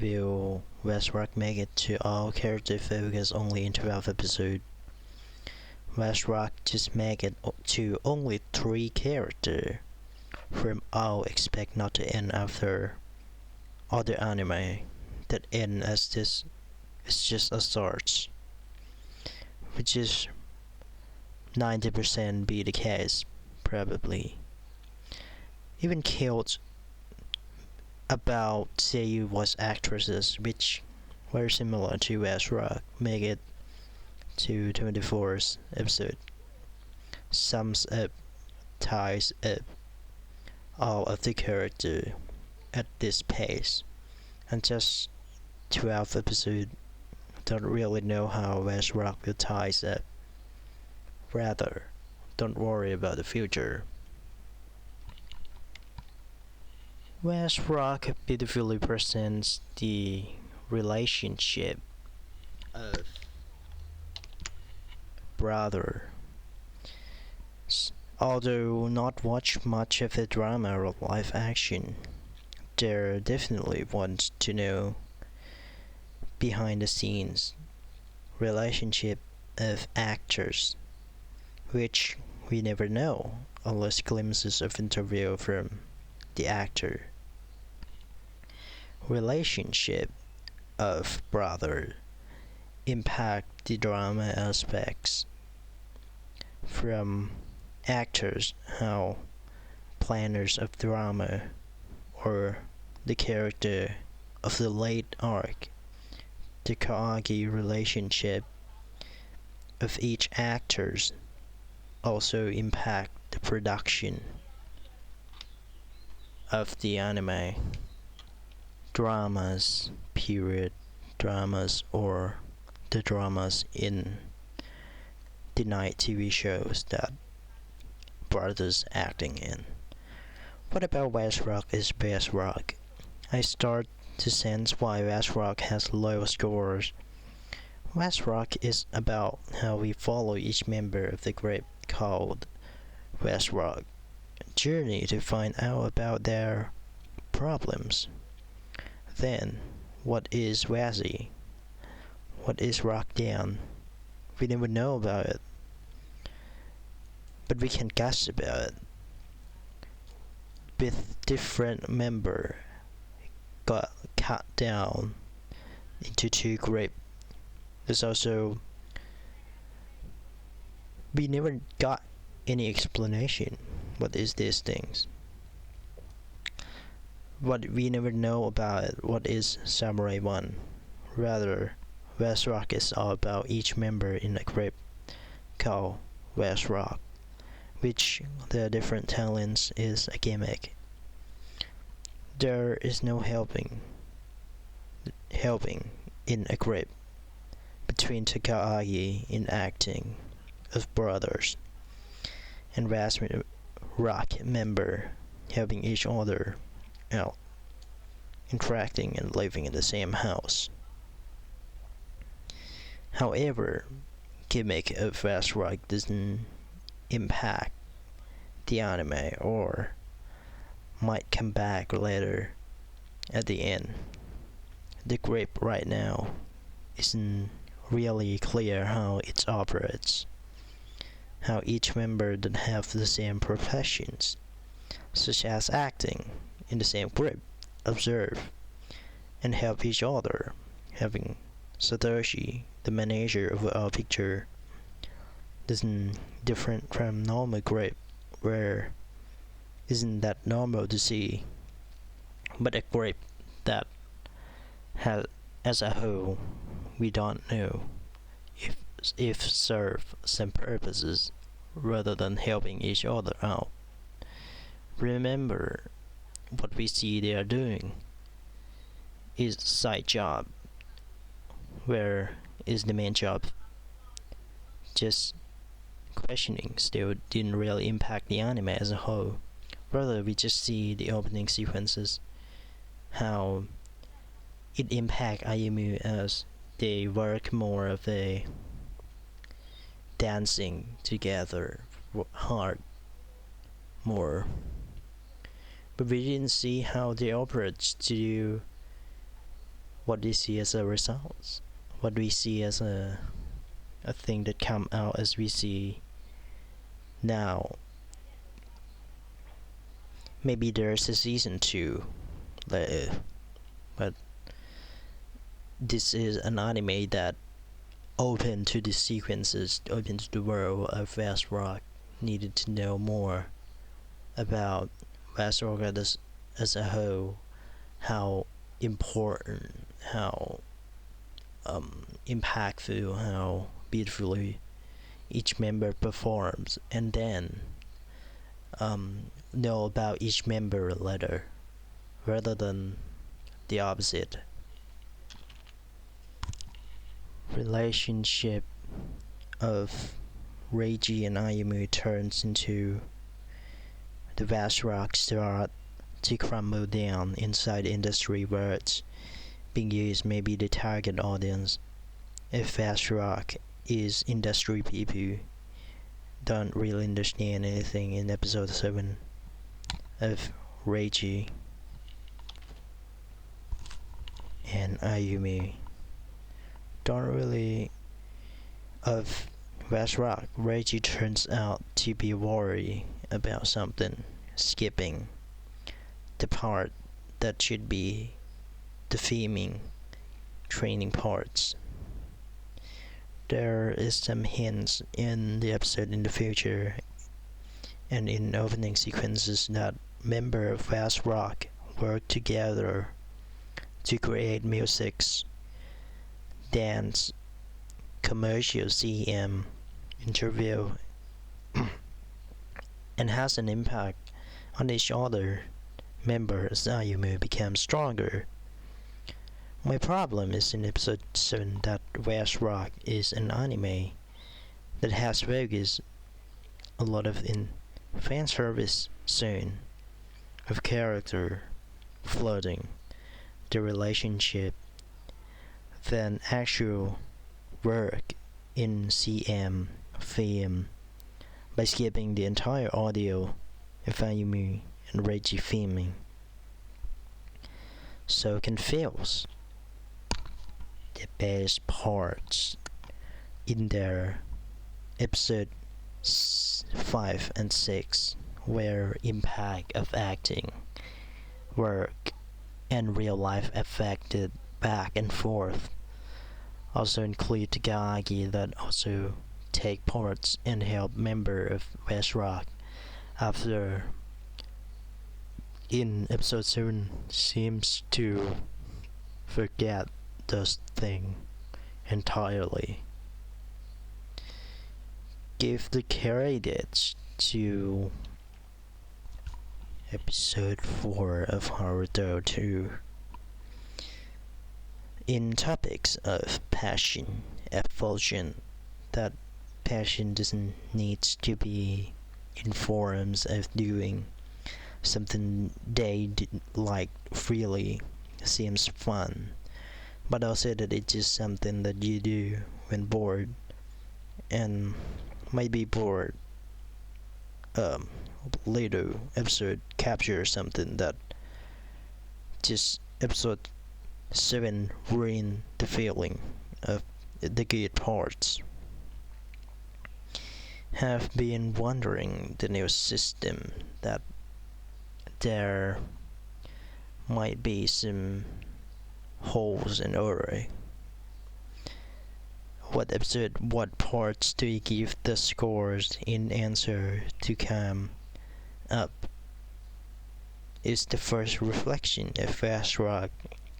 Will Vazzrock make it to all character focus only in 12 episodes? Vazzrock just make it to only 3 characters from all expect not to end after other anime that end as this is just a start, which is 90% be the case, probably. Even killed about Seiyu voice actresses, which were similar to Vazzrock, make it to 24th episode. Sums up, ties up all of the character at this pace, and just 12 episodes don't really know how Vazzrock will ties up. Rather, don't worry about the future. Vazzrock beautifully presents the relationship of brother. Although not watch much of the drama or live action, there definitely want to know behind the scenes relationship of actors, which we never know unless glimpses of interview from the actor. Relationship of brother impact the drama aspects from actors, how planners of drama or the character of the late arc, the Kyoudai relationship of each actors also impact the production of the anime dramas, period dramas, or the dramas in the night TV shows that brothers acting in. What about Vazzrock is Vazzrock? I start to sense why Vazzrock has low scores. Vazzrock is about how we follow each member of the group called Vazzrock journey to find out about their problems. Then, what is Vazzy? What is Rockdown? We never know about it, but we can guess about it. With different member got cut down into 2 groups. There's also we never got any explanation. What is these things? What we never know about it. What is Samurai 1? Rather, Vazzrock is all about each member in a group called Vazzrock, which their different talents is a gimmick. There is no helping in a group between Takagi in acting of brothers and Vazzrock member helping each other out, interacting and living in the same house. However, gimmick of Vazzrock doesn't impact the anime or might come back later at the end. The group right now isn't really clear how it operates, how each member don't have the same professions, such as acting in the same group, observe, and help each other, having Satoshi, the manager of our picture, isn't different from normal group, where isn't that normal to see, but a group that has, as a whole, we don't know if serve some purposes rather than helping each other out. Remember, what we see they are doing is side job, where is the main job. Just questioning still didn't really impact the anime as a whole. Rather, we just see the opening sequences, how it impact ayumu as they work more of a dancing together hard more, but we didn't see how they operate to what we see as a result, what we see as a thing that come out as we see now. Maybe there's a season 2, but this is an anime that open to the sequences, open to the world of Vazzrock. Needed to know more about Vazzrock as a whole, how important, how impactful, how beautifully each member performs, and then know about each member later, rather than the opposite. Relationship of Reiji and Ayumu turns into the Vazzrock start to crumble down inside industry words being used. Maybe the target audience, if Vazzrock is industry people, don't really understand anything in episode 7 of Reiji and Ayumi. Don't really of Vazzrock. Reiji turns out to be worried about something, skipping the part that should be the theming training parts. There is some hints in the episode in the future and in opening sequences that members of Vazzrock work together to create musics, dance, commercial CM, interview, and has an impact on each other member as Ayumu becomes stronger. My problem is in episode 7 that Vazzrock is an anime that has focused a lot of in fanservice soon of character floating the relationship than actual work in CM theme by skipping the entire audio of Ayumu and Reiji theming. So confused. The best parts in their episode 5 and 6 where impact of acting, work, and real life affected back and forth. Also include Takagi that also take parts and help member of Vazzrock after in episode 7 seems to forget this thing entirely. Give the credits to episode 4 of Haruto 2 in topics of passion, effulgent, that passion doesn't need to be in forms of doing something they like freely, seems fun, but also that it's just something that you do when bored, and might be bored. Later episode capture something that just episode 7 ruined the feeling of the good parts. Have been wondering the new system that there might be some holes in order. What episode, what parts do you give the scores in answer to come up? Is the first reflection of Vazzrock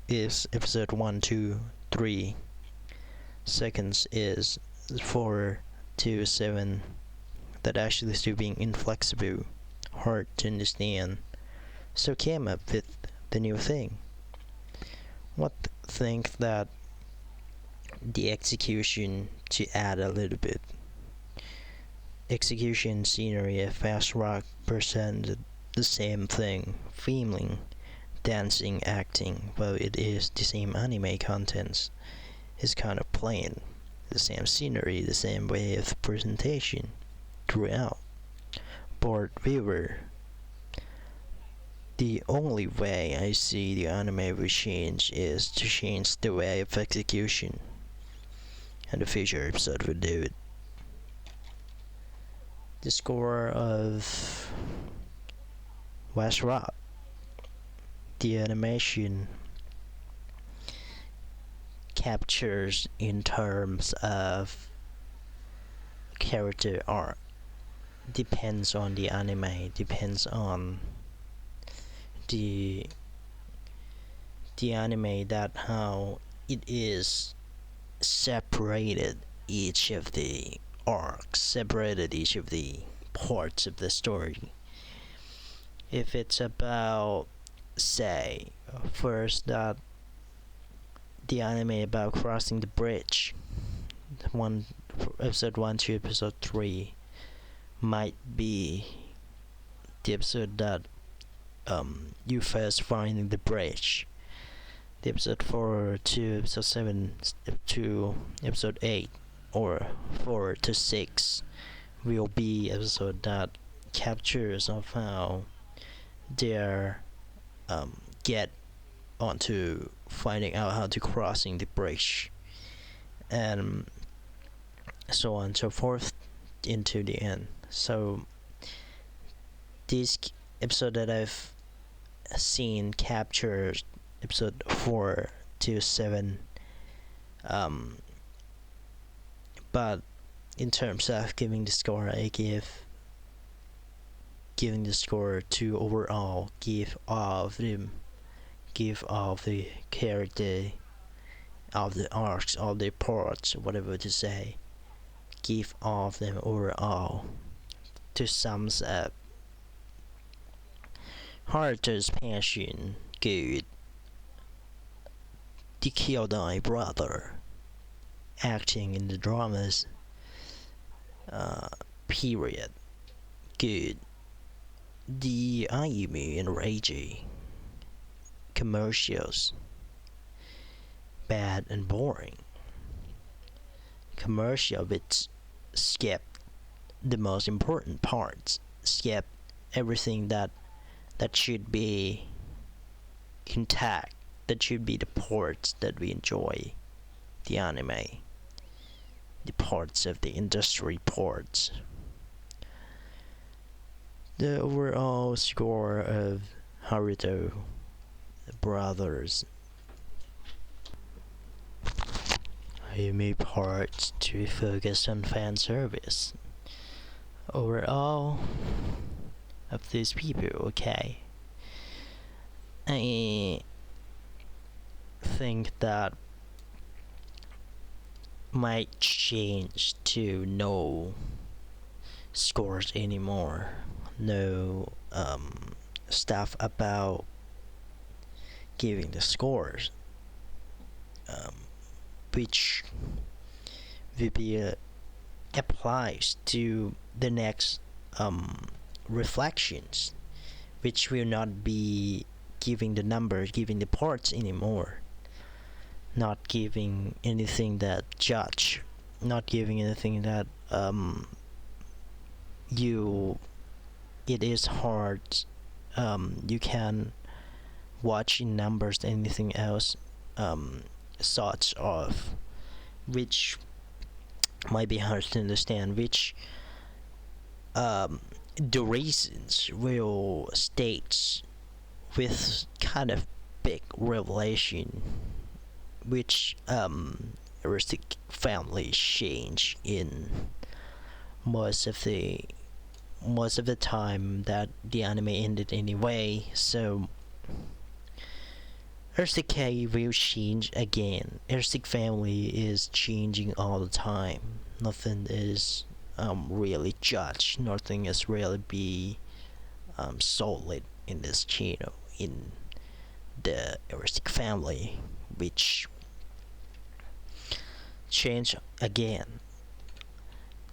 is episode 1, 2, 3. Seconds is 4 to 7. That actually still being inflexible, hard to understand. So came up with the new thing. What think that the execution to add a little bit. Execution scenery of Vazzrock presented the same thing, theming, dancing, acting, though it is the same anime contents, is kind of plain. The same scenery, the same way of presentation throughout. Bored viewer. The only way I see the anime will change is to change the way of execution, and the future episode will do it. The score of Vazzrock, the animation captures in terms of character art depends on the anime, depends on the anime, that how it is separated each of the arcs, separated each of the parts of the story. If it's about, say, first that the anime about crossing the bridge, one episode 1 to episode 3 might be the episode that you first finding the bridge. The episode 4 to episode 7 to episode 8 or 4 to 6 will be episode that captures of how they're get onto finding out how to crossing the bridge, and so on and so forth into the end. So this episode that I've seen captures episode 4 to 7, but in terms of giving the score, I giving the score to overall, give all of them, give all of the character, all of the arcs, all the parts, whatever to say, give all of them overall to sums up Haruto's passion, good, the Kyoudai brother acting in the dramas, period, good, the ayumu and Reiji commercials, bad and boring. Commercial bits skip the most important parts, skip everything that should be intact, that should be the parts that we enjoy the anime, the parts of the industry parts. The overall score of Haruto Brothers Ayumi parts to focus on fan service. Overall, of these people, okay, I think that might change to no scores anymore, no stuff about giving the scores, which will be applies to the next reflections, which will not be giving the numbers, giving the parts anymore, not giving anything that judge, not giving anything that it is hard, you can watch in numbers, anything else, sorts of, which might be hard to understand, which the reasons will state with kind of big revelation, which Eroistic family change in most of the time that the anime ended anyway. So Eroistic-Ke will change again. Eroistic family is changing all the time. Nothing is really judged. Nothing is really be solid in this channel, in the Eroistic family, which change again.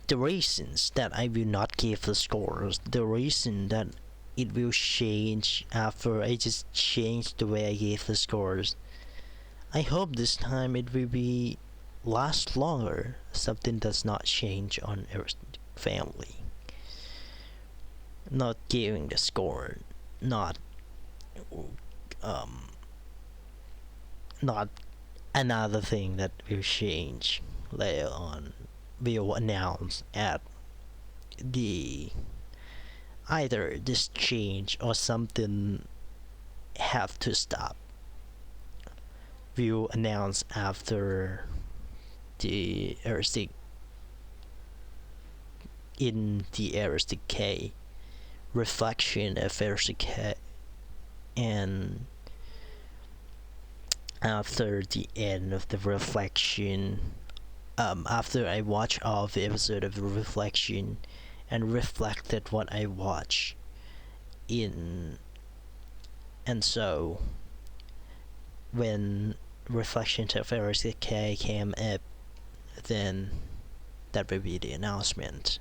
The reasons that I will not give the scores, the reason that it will change after I just changed the way I gave the scores, I hope this time it will be last longer. Something does not change on Eroistic family. Not giving the score, not um, not another thing that will change later on, will announce at the either this change or something have to stop, will announce after the Eroistic in the Eroistic-Ke reflection of Eroistic-Ke, and after the end of the reflection, after I watched all the episode of the reflection and reflected what I watched in, and so when reflection of Eroistic-Ke came up, then that will be the announcement.